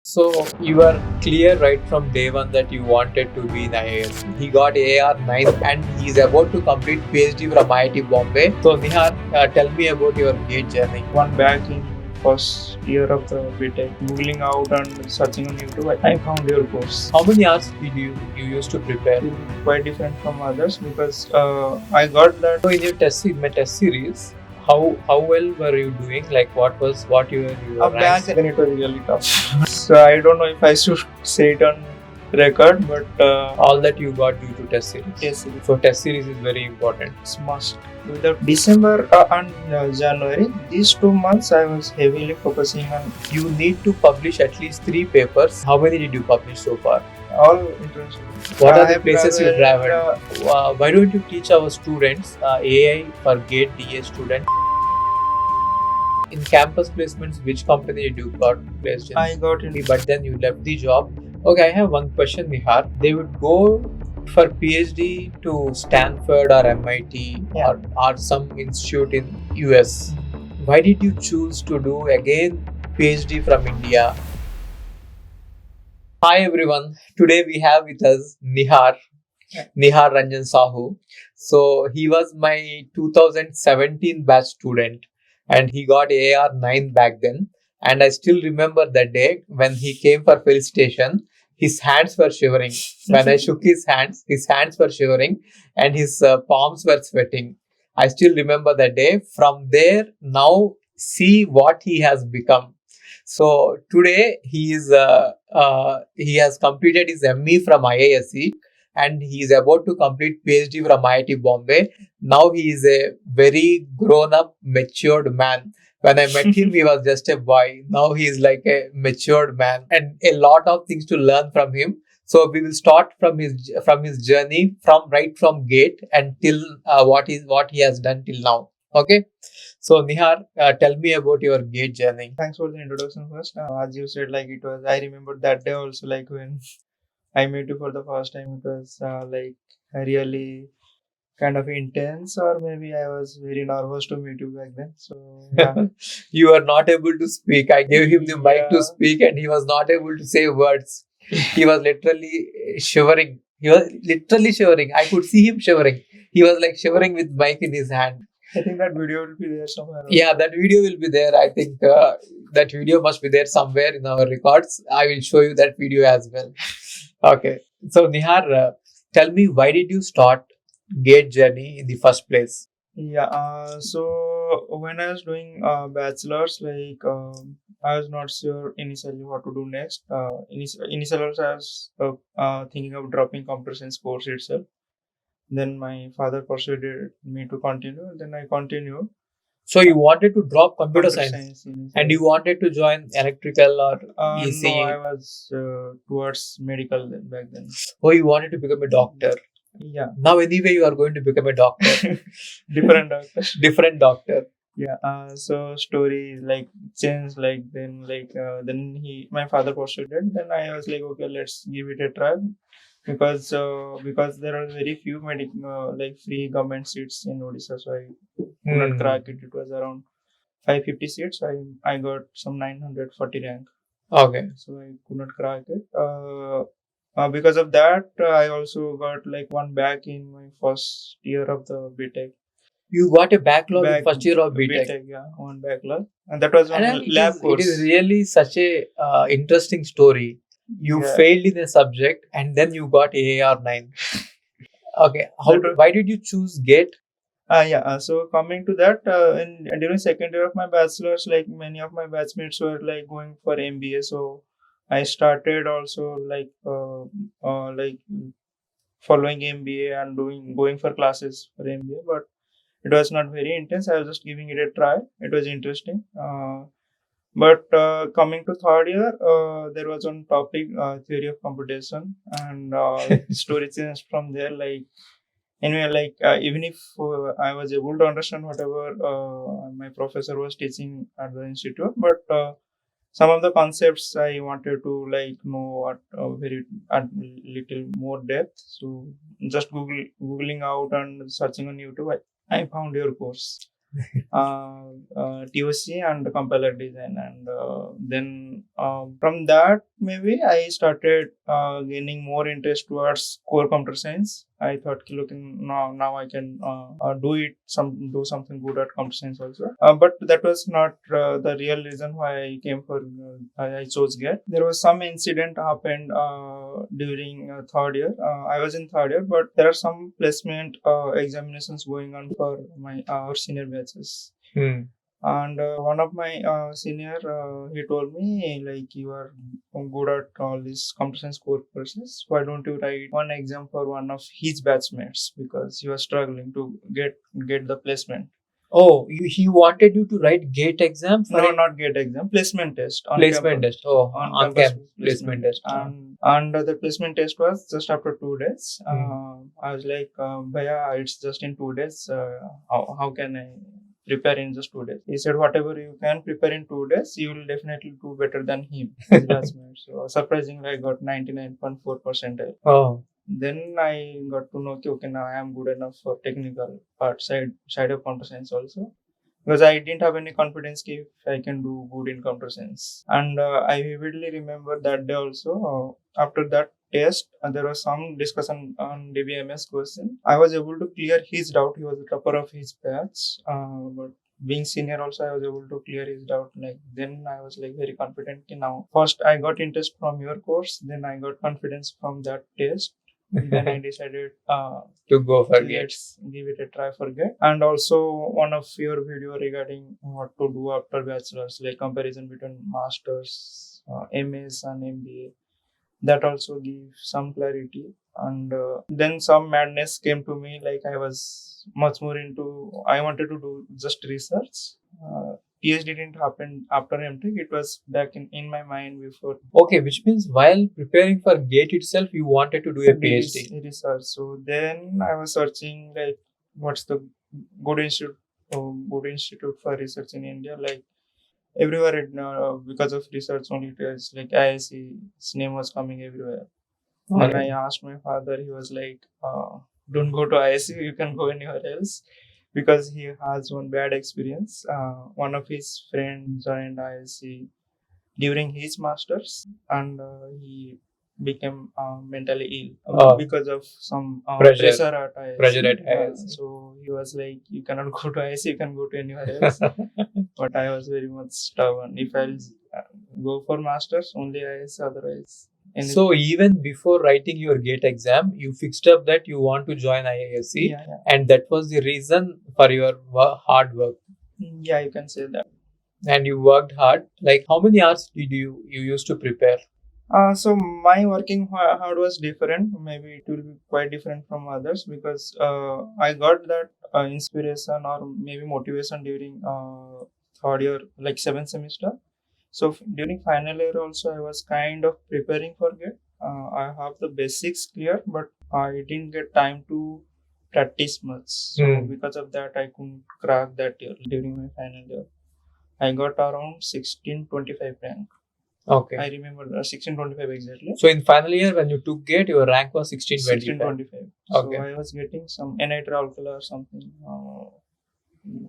So you were clear right from day one that you wanted to be in IIS. He got AR 9 and he is about to complete PhD from IIT Bombay. So Nihar, tell me about your GATE journey. One back in first year of the BTech, googling out and searching on YouTube, I found your course. How many hours did you used to prepare? Quite different from others because I got that. So in your test series, how well were you doing? Like what your Back ranks? then it was really tough. So I don't know if I should say it on record, but All that you got due to test series. yes, So test series is very important. it's must. Without December and January, these 2 months I was heavily focusing on You need to publish at least 3 papers. How many did you publish so far? all internships. What are I the places you traveled? Why don't you teach our students AI for GATE DA student? In campus placements, which company did you got placed in? I got in. But then you left the job. Okay, I have one question, Nihar. They would go for PhD to Stanford or MIT or some institute in US. Why did you choose to do again PhD from India? Hi everyone. Today we have with us Nihar Ranjan Sahu. So he was my 2017 batch student and he got AR 9 back then. And I still remember that day when he came for felicitation, his hands were shivering. When I shook his hands were shivering and his palms were sweating. I still remember that day. From there, now see what he has become. So today he has completed his ME from IISc and he is about to complete PhD from IIT Bombay. Now he is a very grown-up, matured man. When I met him, he was just a boy. Now he is like a matured man, and a lot of things to learn from him. So we will start from his journey from GATE until what he has done till now. Okay. So Nihar, tell me about your GATE journey. Thanks for the introduction first. As you said, like it was, I remember that day also, like when I met you for the first time, it was like really kind of intense, or maybe I was very nervous to meet you back then. So yeah. You were not able to speak. I gave him the mic to Yeah. speak and he was not able to say words. He was literally shivering. I could see him shivering. He was like shivering with mic in his hand. I think that video will be there somewhere. Yeah, that video will be there. I think that video must be there somewhere in our records. I will show you that video as well. Okay. So Nihar, tell me, why did you start GATE journey in the first place? Yeah. So when I was doing bachelor's, like I was not sure initially what to do next. Initially, I was thinking of dropping computer science course itself. Then my father persuaded me to continue. Then I continued. So you wanted to drop computer science and you wanted to join electrical or ECE? No, I was towards medical back then. Oh, you wanted to become a doctor. Yeah. Now anyway you are going to become a doctor. Different doctor. Different doctor. Yeah. So story like changed. Like then my father persuaded. Then I was like, okay, let's give it a try. Because there are very few like free government seats in Odisha, so I could not crack it. It was around 550 seats. I got some 940 rank. Okay. So I could not crack it. Because of that, I also got like one back in my first year of the BTech. You got a backlog in first year of BTech. Yeah, one backlog, and that was one lab course. It is really such a interesting story. You failed in a subject and then you got AR 9. Okay. Why did you choose GATE? So coming to that, during second year of my bachelor's, like many of my batchmates were like going for MBA, so I started also like following MBA and going for classes for MBA, but it was not very intense. I was just giving it a try. It was interesting. But coming to third year, there was one topic, theory of computation, and story changed from there. Like anyway, like even if I was able to understand whatever my professor was teaching at the institute, but some of the concepts I wanted to like know at little more depth. So just googling out and searching on YouTube, I found your course. TOC and compiler design, and then from that maybe I started gaining more interest towards core computer science. I thought, "Ki, look, now I can do something good at computer science also." But that was not the real reason why I came for I chose GET. There was some incident happened during third year. I was in third year, but there are some placement examinations going on for my our senior batches. And one of my senior, he told me, like, you are good at all these computer science core courses. Why don't you write one exam for one of his batchmates, because you are struggling to get the placement. Oh, he wanted you to write GATE exam for No, it? not GATE exam, placement test. Placement test. Oh, on on campus campus placement test. And the placement test was just after 2 days. I was like, Bhaiya, it's just in 2 days. How can I prepare in just 2 days? He said, whatever you can prepare in 2 days, you will definitely do better than him, his batchmate. So surprisingly, I got 99.4 percentile. Oh, Then I got to know, okay, now I am good enough for technical part side of computer science also, because I didn't have any confidence if I can do good in computer science. And I vividly remember that day also. After that test, there was some discussion on DBMS question. I was able to clear his doubt. He was the topper of his batch. But being senior also, I was able to clear his doubt. Like, then I was like very confident. Now, first I got interest from your course, then I got confidence from that test. Then I decided to go for GATE. let's give it a try for GATE. And also one of your video regarding what to do after bachelor's, like comparison between masters, MS and MBA, that also gives some clarity. And then some madness came to me, like I was much more into, I wanted to do just research. PhD didn't happen after MTech. It was back in my mind before. Okay, which means while preparing for GATE itself, you wanted to do a PhD. Research. So then I was searching, like, what's the good institute for research in India. Like everywhere, because of research only, it was like IISc's name was coming everywhere. Okay. And I asked my father. He was like, "Don't go to IISc. You can go anywhere else." Because he has one bad experience. One of his friends joined IISc during his masters, and he became mentally ill because of some pressure at IISc. Pressure at IISc. So he was like, "You cannot go to IISc. You can go to anywhere else." But I was very much stubborn. If I'll go for masters, only IISc, otherwise. So even before writing your GATE exam, you fixed up that you want to join IISc, and that was the reason for your hard work. Yeah, you can say that. And you worked hard. Like, how many hours did you used to prepare? So my working hard was different. Maybe it will be quite different from others, because I got that inspiration or maybe motivation during third year, like 7th semester. So during final year also, I was kind of preparing for GATE. I have the basics clear, but I didn't get time to practice much. So because of that, I couldn't crack that year. During my final year, I got around 1625 rank. Okay. I remember 1625 exactly. So in final year, when you took GATE, your rank was 1625. 1625. Okay. So I was getting some NIT Ravikula or something.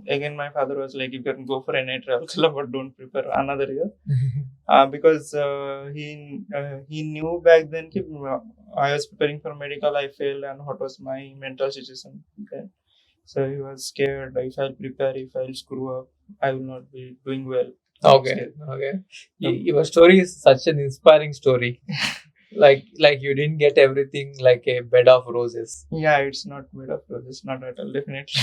Again, my father was like, "You can go for NIT Ravikula, but don't prepare another year." Because he knew back then I was preparing for medical, I failed, and what was my mental situation then. So he was scared, if I'll prepare, if I'll screw up, I will not be doing well. Okay. Your story is such an inspiring story. like you didn't get everything like a bed of roses. Yeah, it's not bed of roses, not at all, definitely.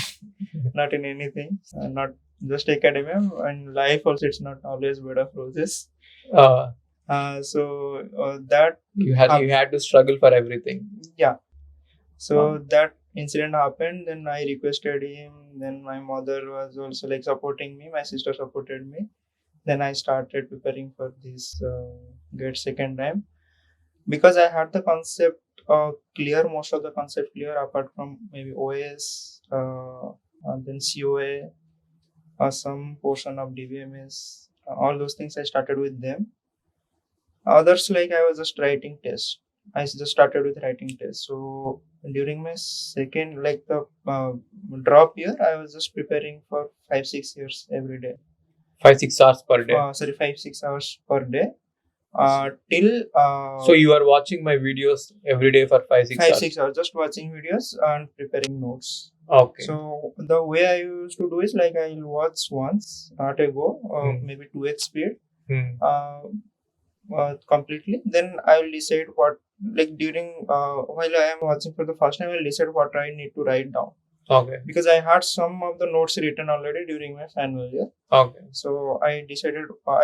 Not in anything, not just academia, and life also, it's not always bed of roses. So that you had to struggle for everything. Yeah. So that incident happened. Then I requested him. Then my mother was also like supporting me. My sister supported me. Then I started preparing for this GATE second time, because I had the concept clear, most of the concept clear, apart from maybe OS, and then COA, some portion of DBMS. All those things I started with them. Others, like, I was just writing tests. I just started with writing tests. So during my second, like the drop year, I was just preparing for 5-6 years every day. 5-6 hours per day. 5-6 hours per day. Till So you are watching my videos every day for 5-6 5 hours. 6 hours, just watching videos and preparing notes. Okay. So the way I used to do is like I'll watch once at a go, maybe 2x speed, completely. Then I will decide what, like during while I am watching for the first time, I will decide what I need to write down. Okay. Because I had some of the notes written already during my final year. Okay. So I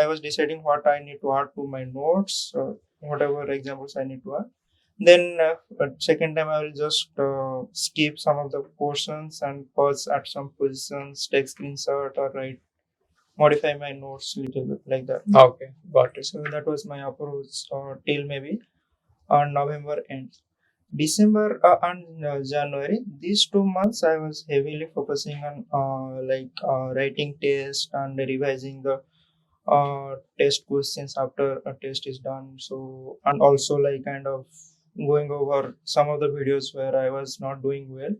was deciding what I need to add to my notes, whatever examples I need to add. Then second time I will just skip some of the portions and pause at some positions, take screenshot or write, modify my notes a little bit like that. Okay, got it. So that was my approach till maybe on November end. December and January, these 2 months I was heavily focusing on writing test and revising the test questions after a test is done. So, and also like kind of going over some of the videos where I was not doing well.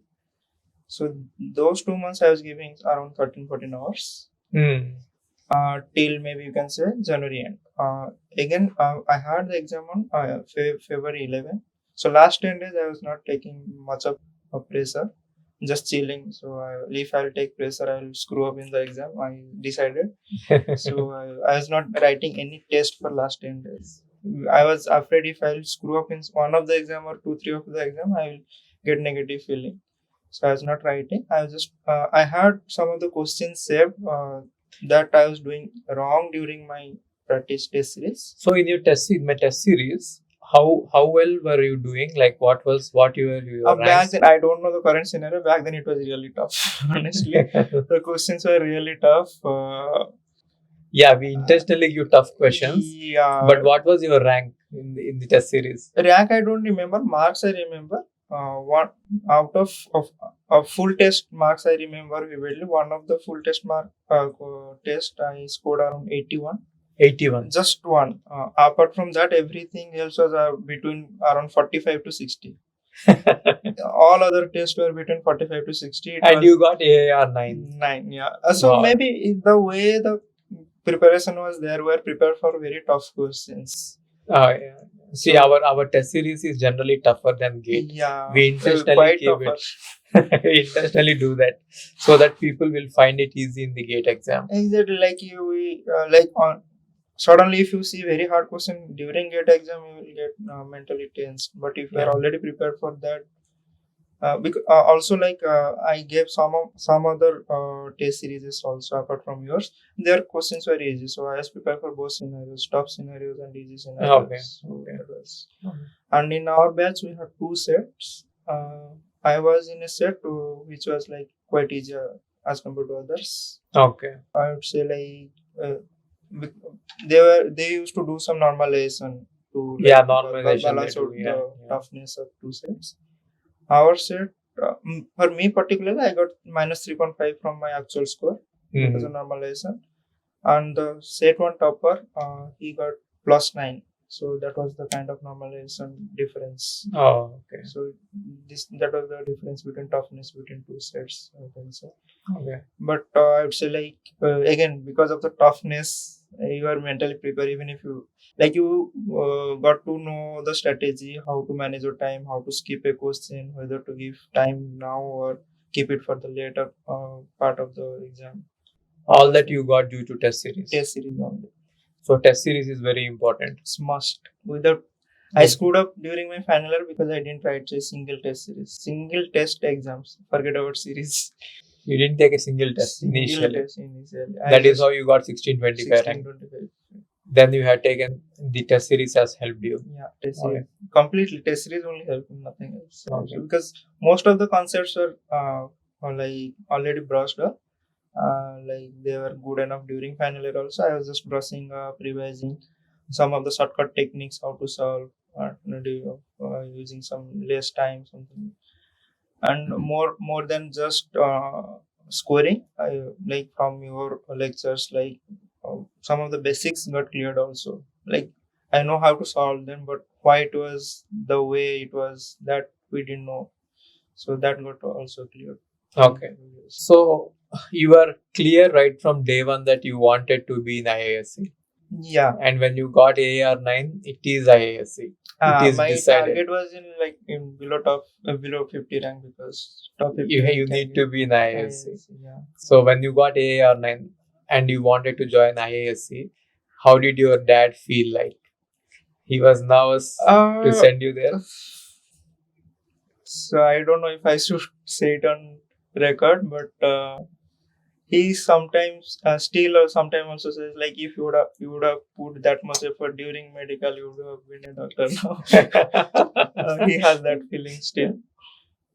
So those 2 months I was giving around 13-14 hours. Till maybe you can say January end. Again, I had the exam on February 11. So last 10 days I was not taking much of pressure, just chilling. So if I'll take pressure, I'll screw up in the exam. I decided. So I was not writing any test for last 10 days. I was afraid if I'll screw up in one of the exam or 2-3 of the exam, I will get negative feeling. So I was not writing. I was just I had some of the questions saved that I was doing wrong during my practice test series. So in your test series, how well were you doing? Like what your Back ranks? then, I don't know the current scenario. Back then, it was really tough. Honestly, the questions were really tough. Yeah, we intentionally give tough questions. Yeah. But what was your rank in the test series? Rank I don't remember. Marks I remember. One out of full test marks I remember vividly. One of the full test test I scored around 81. 81. Just one. Apart from that, everything else was between around 45 to 60. All other tests were between 45 to 60. And you got AAR 9. 9, yeah. So Wow. maybe the way the preparation was there, were prepared for very tough questions. Yeah. See, So- our test series is generally tougher than GATE. Yeah, We intentionally quite keep tougher. we intentionally do that so that people will find it easy in the GATE exam. Exactly, like like on suddenly if you see very hard question during GATE exam, you will get mentally tensed. But if you are Yeah. already prepared for that, because also like I gave some other test series also apart from yours. Their questions were easy, so I was prepared for both scenarios, tough scenarios and easy scenarios. Okay. So Okay. that was. Okay. And in our batch we had 2 sets. I was in a set which was like quite easier as compared to others. Okay. I would say like they used to do some normalization to like, Yeah, normalization balance they do, out yeah, the yeah. toughness of 2 sets. Our set, for me particularly, I got minus 3.5 from my actual score because of normalization. And the set 1 topper, he got plus 9. So that was the kind of normalization difference. Oh, okay. So that was the difference between toughness between 2 sets, I can say. Okay. But I would say like again, because of the toughness, you are mentally prepared. Even if you got to know the strategy, how to manage your time, how to skip a question, whether to give time now or keep it for the later part of the exam. All that you got due to test series. Test series only. So test series is very important. It's must. Without I screwed up during my final year because I didn't write a single test series. Single test exams. Forget about series. You didn't take a single test initially. Single test initially. That is how you got 1625 rank. 1625. Then you had taken the test series has helped you. Yeah, test Okay. series. Completely. Test series only helped, nothing else. Okay. So because most of the concepts were like already brushed up. Like they were good enough during final year also. I was just brushing up, revising some of the shortcut techniques, how to solve, using some less time, something. And more than just scoring, like from your lectures, like some of the basics got cleared also. Like I know how to solve them, but why it was the way it was, that we didn't know. So that got also cleared. Okay. So you were clear right from day one that you wanted to be in IISc. Yeah. And when you got AR9, it is IISc. It is My decided. target was in below 50 rank, because top 50 You rank need can to be in IISc. IISc, yeah. So when you got AR9 and you wanted to join IISc, how did your dad feel like? He was nervous to send you there? So I don't know if I should say it on record, but he sometimes still or sometimes also says, like, if you would have put that much effort during medical, you would have been a doctor now. He has that feeling still.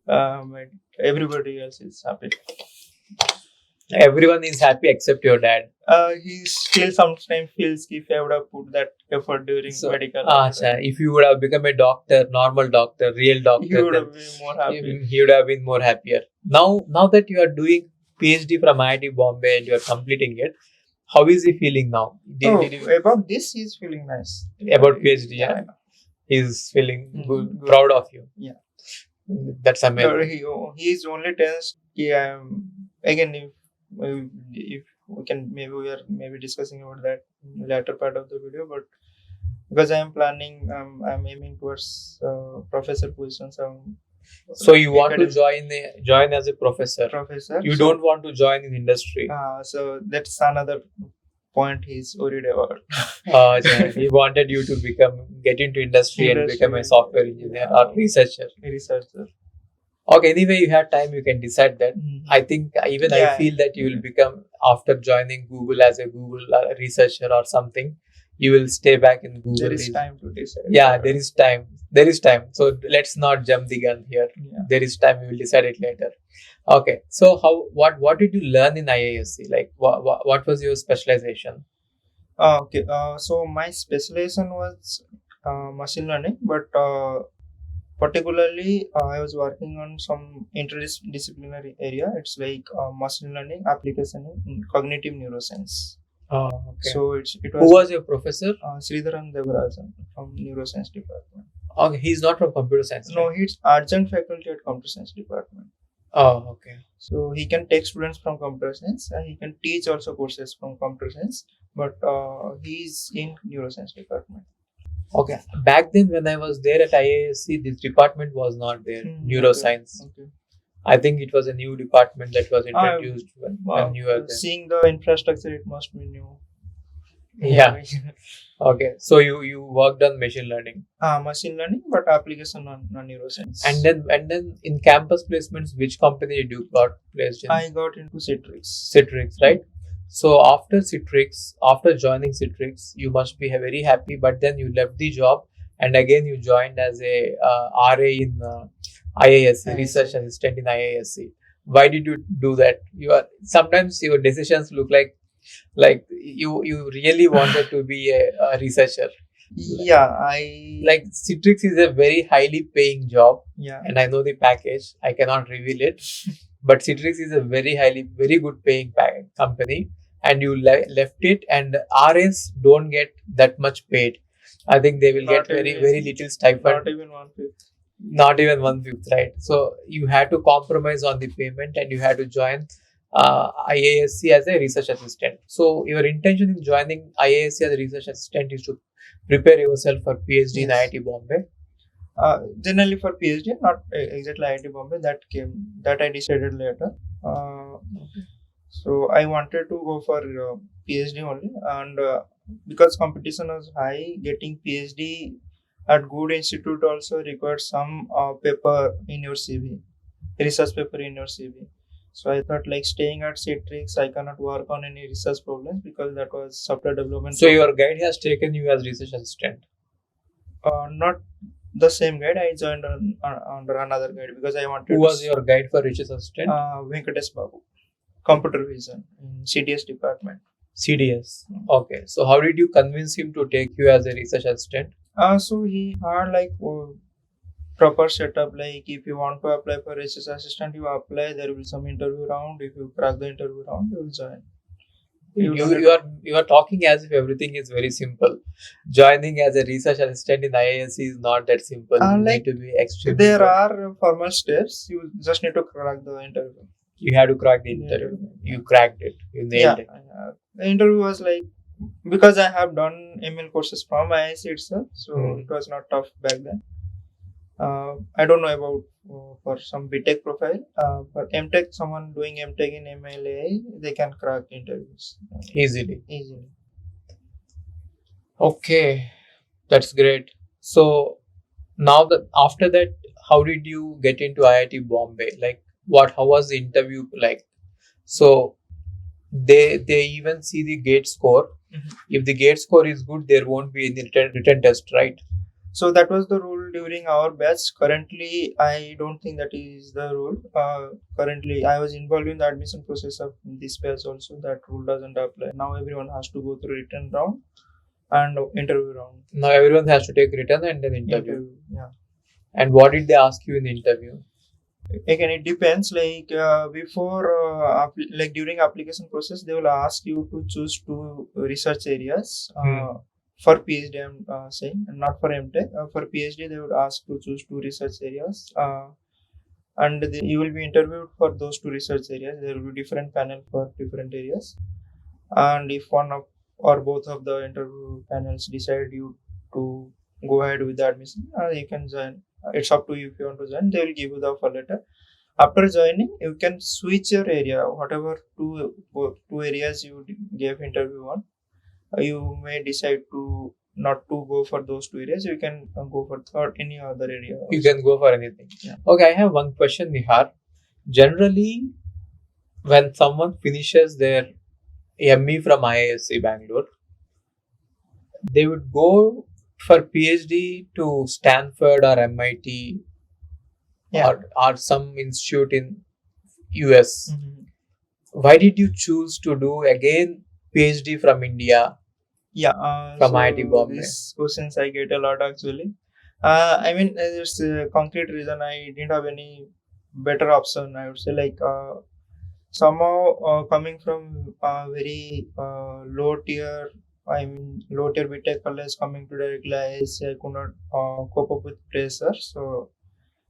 But everybody else is happy. Everyone is happy except your dad. He still sometimes feels if I would have put that effort during medical. If you would have become a doctor, normal doctor, real doctor, he would have been more happy. He would have been more happier. Now that you are doing PhD from IIT Bombay and you are completing it, how is he feeling now? About this, he's feeling nice. About PhD, yeah. He's feeling good, proud of you. Yeah. That's amazing. He's only tense. Yeah. Again, if we can, we are discussing about that latter part of the video, but because I am planning, I'm aiming towards professor position. So you want to join as a professor? You don't want to join in industry. So that's another point he's worried about. He wanted you to get into industry and become a software engineer or researcher. Okay, anyway, you have time, you can decide that. I think I feel that you will become, after joining Google as a Google researcher or something, you will stay back in Google. There is time to decide. Yeah, there is time. So let's not jump the gun here. Yeah. There is time, we will decide it later. Okay, so what did you learn in IISc? Like, what was your specialization? Okay, so my specialization was machine learning, but particularly I was working on some interdisciplinary area. It's like machine learning application in cognitive neuroscience. Oh, okay. So it was. Who was your professor? Ravindrababu from neuroscience department. Okay, he's not from computer science. No, he's adjunct faculty at computer science department. Oh, okay. So he can take students from computer science and he can teach also courses from computer science, but he's in neuroscience department. Okay. Back then, when I was there at IISc, this department was not there. Neuroscience. Okay. I think it was a new department that was introduced when you were there. Seeing the infrastructure, it must be new. Yeah. Okay. So you worked on machine learning. Machine learning, but application on neuroscience. And then in campus placements, which company did you got placed in? I got into Citrix. Citrix, right? So after joining Citrix, you must be very happy. But then you left the job and again you joined as a RA in IISc, research assistant in IISc. Why did you do that? Sometimes your decisions look like you really wanted to be a researcher. Yeah, like Citrix is a very highly paying job. Yeah, and I know the package. I cannot reveal it, but Citrix is a very good paying company. And you left it, and RS don't get that much paid. I think they will get very little stipend. Not even 1/5. Not even 1/5, right? So you had to compromise on the payment, and you had to join IISc as a research assistant. So your intention in joining IISc as a research assistant is to prepare yourself for PhD in IIT Bombay. Generally for PhD, not exactly IIT Bombay. That I decided later. So I wanted to go for PhD only, and because competition was high, getting PhD at good institute also requires some paper in your CV, research paper in your CV. So I thought, like, staying at Citrix, I cannot work on any research problems because that was software development. So your guide has taken you as research assistant? Not the same guide. I joined under another guide because I wanted. Who was your guide for research assistant? Ravindrababu, computer vision in CDS department. CDS. Okay. So how did you convince him to take you as a research assistant? So he had proper setup. Like, if you want to apply for research assistant, you apply. There will be some interview round. If you crack the interview round, you will join. You are talking as if everything is very simple. Joining as a research assistant in IISc is not that simple. You like need to be extremely there good. are formal steps. You just need to crack the interview. You had to crack the interview. You cracked it. You nailed it. The interview was like, because I have done ML courses from IISc itself, so it was not tough back then. I don't know about for some BTech profile, but MTech, someone doing MTech in MLA, they can crack interviews Easily. easily. Okay, that's great. So now that after that, how did you get into IIT Bombay? Like, how was the interview like? So they even see the gate score. If the gate score is good, there won't be any written test, right? So that was the rule during our batch. Currently, I don't think that is the rule. Currently, I was involved in the admission process of this batch also. That rule doesn't apply. Now everyone has to go through written round and interview round. Now everyone has to take written and then interview. Yeah. And what did they ask you in the interview? Again, it depends. Like before, like during application process, they will ask you to choose two research areas. For PhD, I'm saying, and not for MTech. For PhD, they would ask to choose two research areas, and you will be interviewed for those two research areas. There will be different panel for different areas, and if one of or both of the interview panels decide you to go ahead with the admission, you can join. It's up to you if you want to join. They will give you the offer letter. After joining, you can switch your area, whatever two areas you gave interview on. You may decide to not to go for those two areas. You can go for any other area. You can go for anything. Yeah. Okay, I have one question, Nihar. Generally, when someone finishes their ME from IISc Bangalore, they would go for PhD to Stanford or MIT or some institute in US. Why did you choose to do again PhD from India? From IIT Bombay. These questions I get a lot actually. I mean, there's a concrete reason I didn't have any better option. I would say like somehow coming from very low tier. Low tier BTech college coming to directly IISc, I could not cope up with pressure. So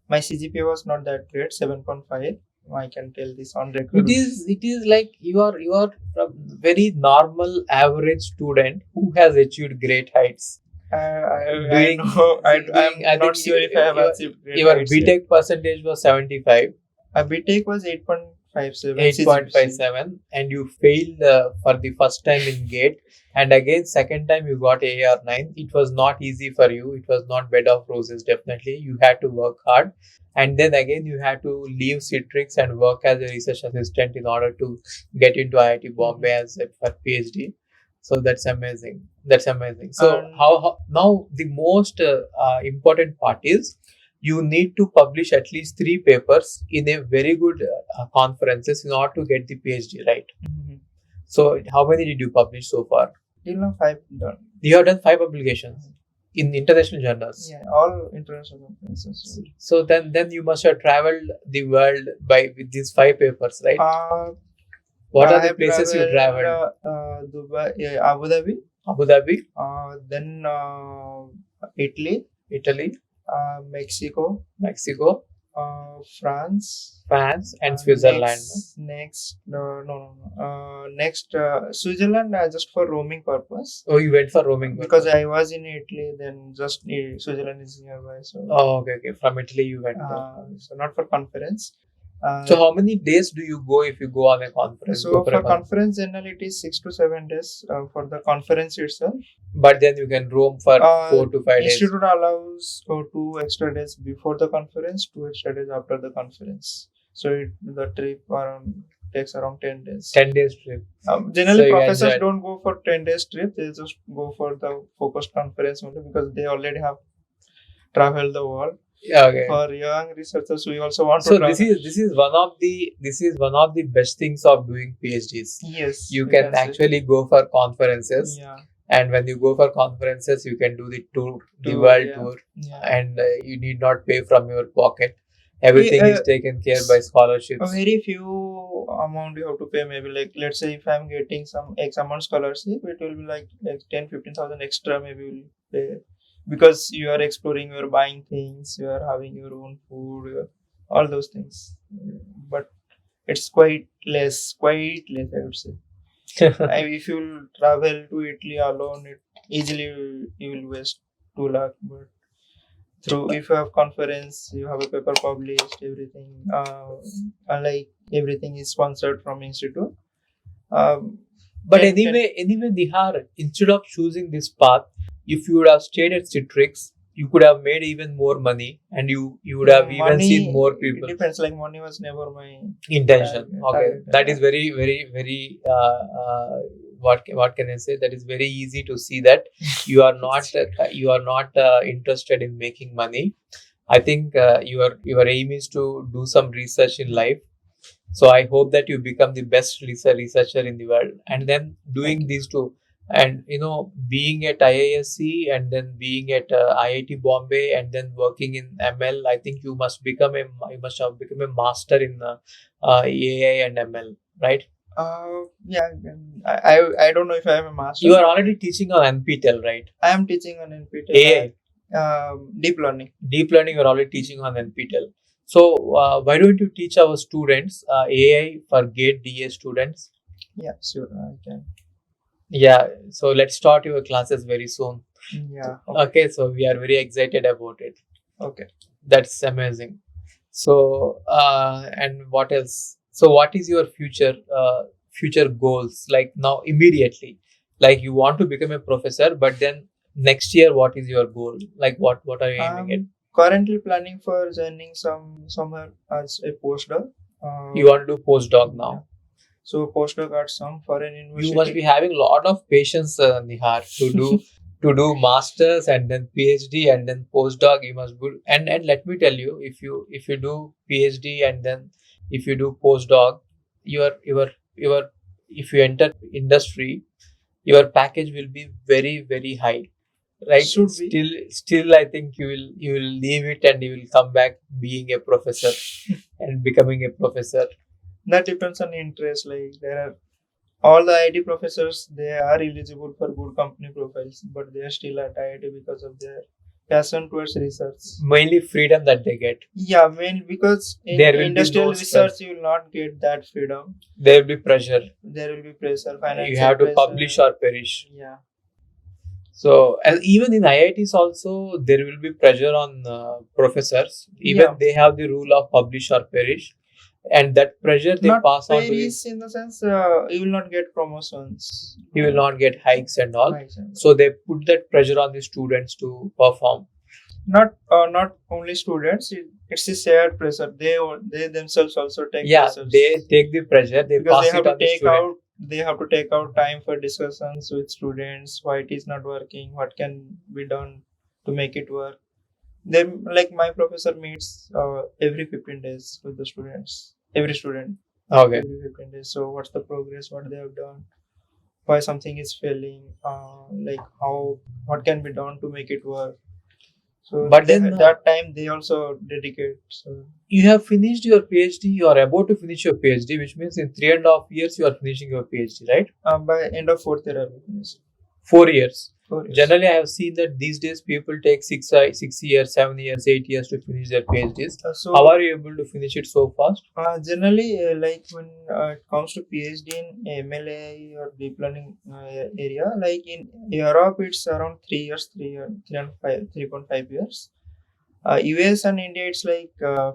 my CGPA was not that great, 7.5. I can tell this on record. It is like you are a very normal average student who has achieved great heights. I'm not sure if I have achieved great your heights. BTech percentage was 75. BTech was 8.57. 8.57, and you failed for the first time in GATE, and again second time you got AR9. It was not easy for you. It was not bed of roses. Definitely, you had to work hard, and then again you had to leave Citrix and work as a research assistant in order to get into IIT Bombay as for PhD. So that's amazing. So how now the most important part is you need to publish at least 3 papers in a very good conferences in order to get the PhD, right? So how many did you publish so far? Till now 5 done. You have done 5 publications in international journals. Yeah, all international conferences. So then you must have traveled the world with these 5 papers, right? What are the places you traveled? Dubai, Abu Dhabi. Then Italy. Mexico, France, and Switzerland. Next, Switzerland just for roaming purpose. Oh, you went for roaming because I was in Italy. Then just Switzerland is nearby. So. Okay. From Italy you went. So not for conference. So how many days do you go if you go on a conference? So for conference generally it is 6 to 7 days for the conference itself. But then you can roam for 4 to 5 days. Institute allows 2 extra days before the conference, 2 extra days after the conference. So the trip takes around 10 days. 10 days trip. Generally professors don't go for 10 days trip. They just go for the focused conference only because they already have traveled the world. Okay. For young researchers, we also want to. So travel. this is one of the best things of doing PhDs. Yes. You can actually go for conferences. Yeah. And when you go for conferences, you can do the world tour, and you need not pay from your pocket. everything is uh, taken care by a scholarships. very few amount you have to pay. Maybe like, let's say if I'm getting some X amount scholarship, it will be like 10,000-15,000 extra maybe will pay, because you are exploring, you are buying things, you are having your own food, all those things. But it's quite less I would say. If you travel to Italy alone, it easily you will waste 2 lakh. But through, if you have conference, you have a paper published, everything, like everything is sponsored from institute. Um, But 10. anyway, Nihar, instead of choosing this path, if you would have stayed at Citrix, you could have made even more money, and you would have even seen Money, more it people. depends. Like money was never my Intention. Okay, target. that is very, very, very. What can I say? That is very easy to see that you are not interested in making money. I think your aim is to do some research in life. So I hope that you become the best researcher in the world, and then doing these two, and being at IISc and then being at IIT Bombay and then working in ML. I think you must have become a master in AI and ML, right? Yeah, I don't know if I am a master. You are already teaching on NPTEL, right? I am teaching on NPTEL. AI, Deep learning. deep learning. You are already teaching on NPTEL. So why don't you teach our students AI for GATE DA students? Yeah, sure, I can. Yeah, so let's start your classes very soon. Yeah. Okay, so we are very excited about it. Okay. That's amazing. So, and what else? So, what is your future goals? Like now, immediately, like you want to become a professor, but then next year, what is your goal? Like what are you aiming at? Currently planning for joining somewhere as a postdoc. You want to do postdoc now? Yeah. So postdoc at some foreign university. You must be having a lot of patience, Nihar, to do masters and then PhD and then postdoc. You must do, and let me tell you, if you do PhD and then if you do postdoc, your if you enter industry, your package will be very, very high, right? Should be. Still I think you will leave it and you will come back being a professor and becoming a professor. That depends on interest. Like there are all the IIT professors, they are eligible for good company profiles, but they are still at IIT because of their passion towards research. Mainly freedom that they get. Yeah, mainly because in There will be industrial no research stress. you will not get that freedom. There will be pressure. There will be pressure, financial You have to pressure. publish or perish. Yeah. So, as even in IITs also, there will be pressure on professors. Even Yeah. they have the rule of publish or perish, and that pressure they Not pass on to you. varies in the sense you will not get promotions. You will not get hikes and all. Hikes and all. So they put that pressure on the students to perform. Not only students. It's a shared pressure. They themselves also take Yeah, pressures. they take the pressure. They Because pass they have it to on the take student. out. They have to take out time for discussions with students. Why it is not working? What can be done to make it work? Then, like my professor meets every 15 days with the students. Every student. Okay. Every 15 days. So what's the progress? What they have done? Why something is failing? Like what can be done to make it work? So But then that time they also dedicate. So you have finished your PhD. You are about to finish your PhD, which means in 3.5 years you are finishing your PhD, right? by end of 4th year I will finish. 4 years. 4 years. Generally, I have seen that these days people take 6 years, 7 years, 8 years to finish their PhDs. So how are you able to finish it so fast? Generally, like when it comes to PhD in MLA or deep learning area, like in Europe, it's around 3.5 years. US and India, it's like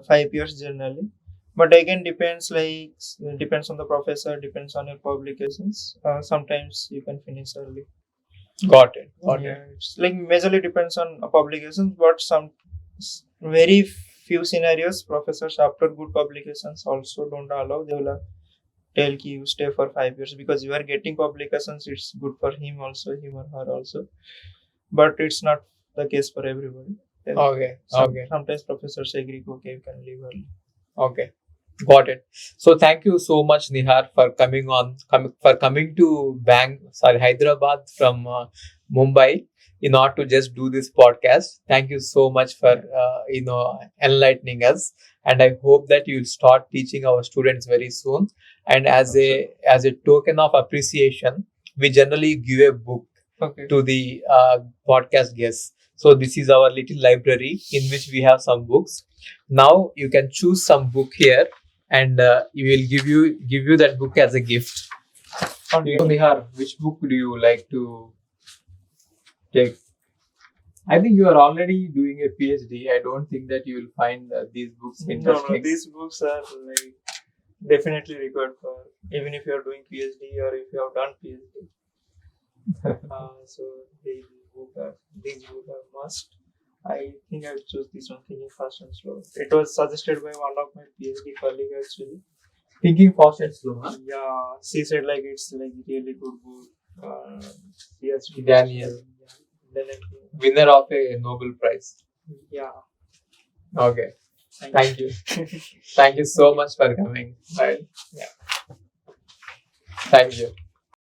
5 years generally. But again, depends on the professor, depends on your publications. Sometimes you can finish early. Got it. It's like majorly depends on publications, but some very few scenarios professors after good publications also don't allow. They will tell you stay for 5 years because you are getting publications. It's good for him or her also, but it's not the case for everybody. Okay. Sometimes professors agree, okay, you can leave early. Okay. Got it. So thank you so much, Nihar, for coming to Hyderabad from Mumbai. in order to just do this podcast. Thank you so much for enlightening us, and I hope that you'll start teaching our students very soon. And as a token of appreciation, we generally give a book Okay. to the podcast guests. So this is our little library in which we have some books. Now you can choose some book here, and we will give you that book as a gift. So, Nihar, which book do you like to take? I think you are already doing a PhD. I don't think that you will find these books interesting. No, these books are like definitely required for even if you are doing PhD or if you have done PhD. So these books are must. I think I would choose this one, Thinking Fast and Slow. It was suggested by one of my PhD colleagues actually. Thinking Fast and Slow, huh? Yeah, she said like it's like really good book. Yes, Daniel, winner of a Nobel Prize. Yeah. Okay. Thank you. Thank you so much for coming. Right. Yeah. Thank you.